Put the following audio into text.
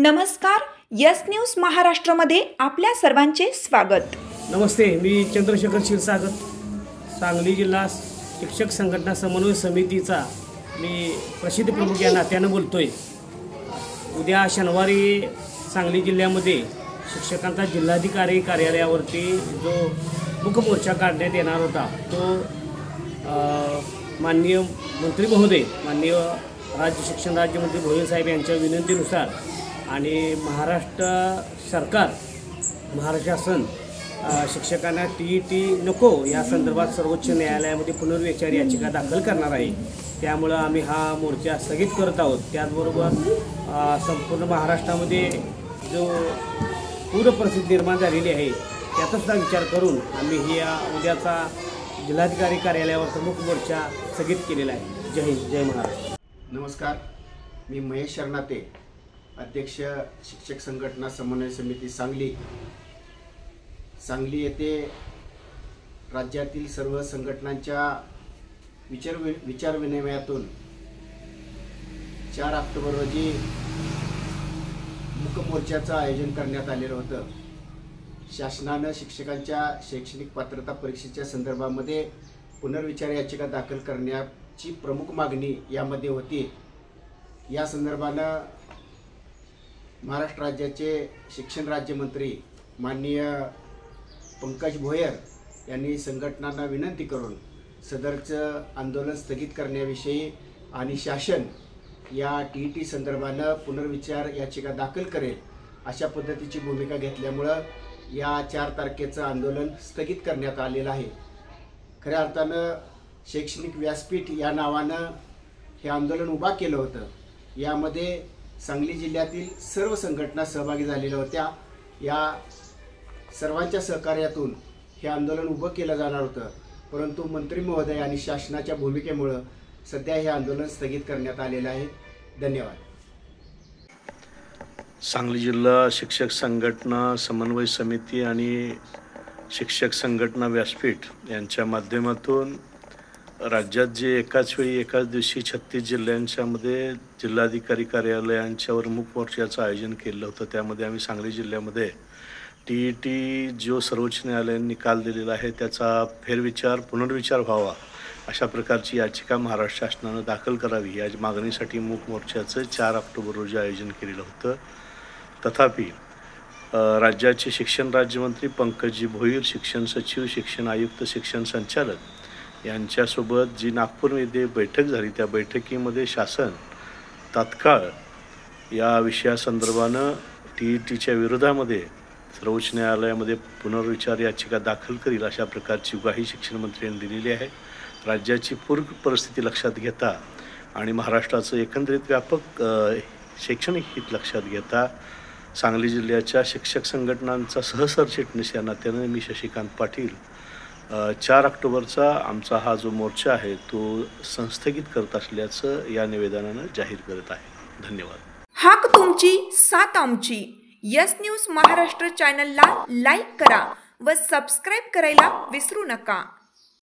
नमस्कार, yes news महाराष्ट्रामध्ये आपल्या सर्वांचे स्वागत। नमस्ते, मी चंद्रशेखर क्षीरसागर, सांगली जिल्हा शिक्षक संघटना समन्वय समितीचा मी प्रसिद्धी प्रमुख या नात्यानं बोलतोय। उद्या शनिवारी सांगली जिल्ह्यामध्ये शिक्षकांचा जिल्हाधिकारी कार्यालयावरती जो मुक मोर्चा काढण्यात येणार होता तो माननीय मंत्री महोदय, माननीय राज्य शिक्षण राज्यमंत्री भोयर साहेब यांच्या विनंतीनुसार आणि महाराष्ट्र सरकार, महाराष्ट्र शासन शिक्षकांना TET नको या संदर्भात सर्वोच्च न्यायालयामध्ये पुनर्विचार याचिका दाखल करणार आहे। त्यामुळे आम्ही हा मोर्चा स्थगित करत आहोत। त्याचबरोबर संपूर्ण महाराष्ट्रामध्ये जो पूर परिस्थिती निर्माण झालेली आहे त्याचा विचार करून आम्ही उद्याचा जिल्हाधिकारी कार्यालयावर प्रमुख मोर्चा स्थगित केलेला आहे। जय हिंद, जय महाराष्ट्र। नमस्कार, मी महेश शरणाते, अध्यक्ष शिक्षक संघटना समन्वय समिती सांगली येथे राज्यातील सर्व संघटनांच्या विचार विनिमयातून 4 ऑक्टोबर रोजी मूक मोर्चाचं आयोजन करण्यात आलेलं होतं। शासनानं शिक्षकांच्या शैक्षणिक पात्रता परीक्षेच्या संदर्भामध्ये पुनर्विचार याचिका दाखल करण्याची प्रमुख मागणी यामध्ये होती। या संदर्भानं महाराष्ट्र राज्याचे शिक्षण राज्यमंत्री माननीय पंकज भोयर यांनी संघटनांना विनंती करून सदरचं आंदोलन स्थगित करण्याविषयी आणि शासन या TET संदर्भानं पुनर्विचार याचिका दाखल करेल अशा पद्धतीची भूमिका घेतल्यामुळं या 4 तारखेचं आंदोलन स्थगित करण्यात आलेलं आहे। खऱ्या अर्थानं शैक्षणिक व्यासपीठ या नावानं हे आंदोलन उभा केलं होतं। यामध्ये सांगली जिल्ह्यातील सर्व संघटना सहभागी झालेल्या होत्या। या सर्वांच्या सहकार्यातून हे आंदोलन उभं केलं जाणार होतं, परंतु मंत्री महोदय आणि शासनाच्या भूमिकेमुळं सध्या हे आंदोलन स्थगित करण्यात आलेलं आहे। धन्यवाद। सांगली जिल्हा शिक्षक संघटना समन्वय समिती आणि शिक्षक संघटना व्यासपीठ यांच्या माध्यमातून राज्यात जे एकाच वेळी एकाच दिवशी 36 जिल्ह्यांच्यामध्ये जिल्हाधिकारी कार्यालयांच्यावर मूक मोर्चाचं आयोजन केलं होतं। त्यामध्ये आम्ही सांगली जिल्ह्यामध्ये TET जो सर्वोच्च न्यायालयाने निकाल दिलेला आहे त्याचा फेरविचार पुनर्विचार व्हावा अशा प्रकारची याचिका महाराष्ट्र शासनानं दाखल करावी या मागणीसाठी मूक मोर्चाचं 4 ऑक्टोबर रोजी आयोजन केलेलं होतं। तथापि राज्याचे शिक्षण राज्यमंत्री पंकजी भोयर, शिक्षण सचिव, शिक्षण आयुक्त, शिक्षण संचालक यांच्यासोबत जी नागपूरमध्ये बैठक झाली त्या बैठकीमध्ये शासन तात्काळ या विषयासंदर्भानं TETच्या विरोधामध्ये सर्वोच्च न्यायालयामध्ये पुनर्विचार याचिका दाखल करील अशा प्रकारची ग्वाही शिक्षण मंत्र्यांनी दिलेली आहे। राज्याची पूर परिस्थिती लक्षात घेता आणि महाराष्ट्राचं एकंदरीत व्यापक शैक्षणिक हित लक्षात घेता सांगली जिल्ह्याच्या शिक्षक संघटनांचा सहसरचिटणीस या नात्यानं मी शशिकांत पाटील 4 ऑक्टोबरचा आमचा हा जो मोर्चा आहे तो संस्थगित करत असल्याचं या निवेदनानं जाहीर करत आहे। धन्यवाद। हाक तुमची, साथ आमची। यस न्यूज महाराष्ट्र चॅनलला लाईक करा व सबस्क्राईब करायला विसरू नका।